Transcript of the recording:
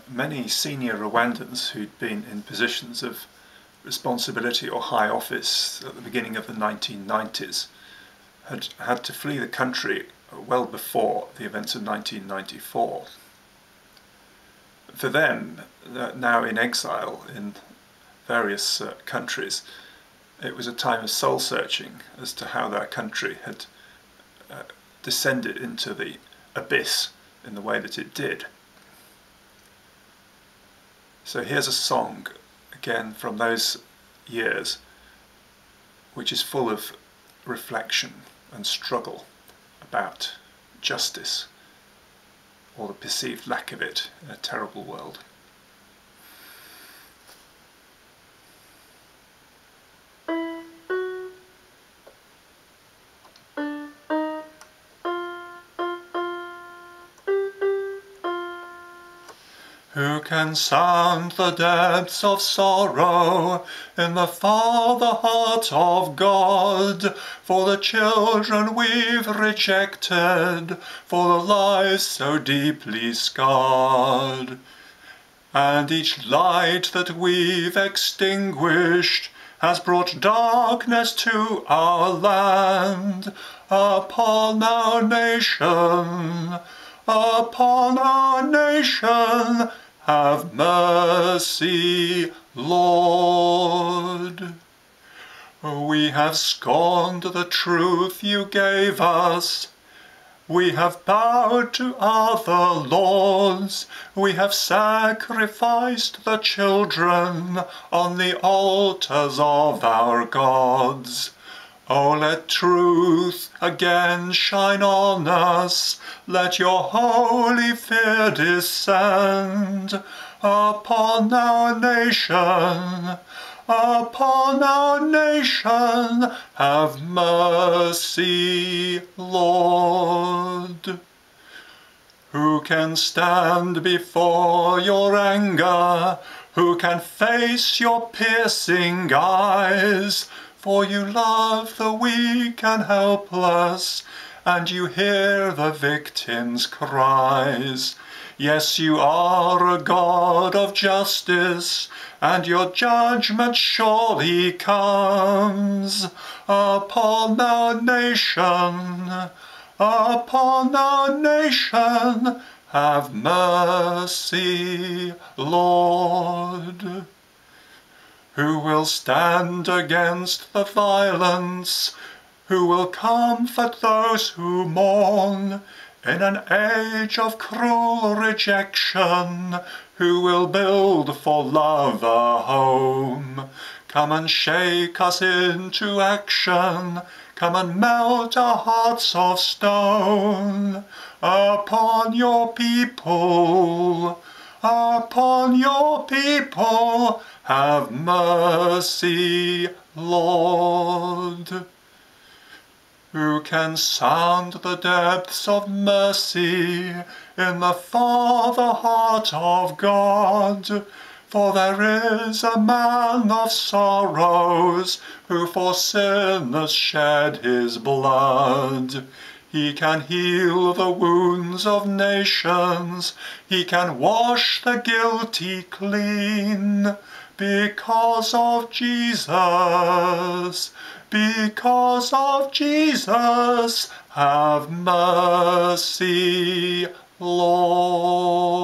many senior Rwandans who'd been in positions of responsibility or high office at the beginning of the 1990s had had to flee the country well before the events of 1994. For them, now in exile in various countries, it was a time of soul-searching as to how their country had descended into the abyss in the way that it did. So here's a song, again from those years, which is full of reflection and struggle about justice, or the perceived lack of it in a terrible world. Who can sound the depths of sorrow in the Father heart of God, for the children we've rejected, for the lives so deeply scarred? And each light that we've extinguished has brought darkness to our land. Upon our nation, have mercy, Lord. We have scorned the truth you gave us. We have bowed to other lords. We have sacrificed the children on the altars of our gods. Oh, let truth again shine on us. Let your holy fear descend upon our nation. Upon our nation, have mercy, Lord. Who can stand before your anger? Who can face your piercing eyes? For you love the weak and helpless, and you hear the victims' cries. Yes, you are a God of justice, and your judgment surely comes upon our nation. Upon our nation, have mercy, Lord. Who will stand against the violence? Who will comfort those who mourn? In an age of cruel rejection, who will build for love a home? Come and shake us into action. Come and melt our hearts of stone upon your people. Upon your people, have mercy, Lord. Who can sound the depths of mercy in the Father heart of God? For there is a man of sorrows who for sinners shed his blood. He can heal the wounds of nations. He can wash the guilty clean. Because of Jesus, because of Jesus, have mercy, Lord.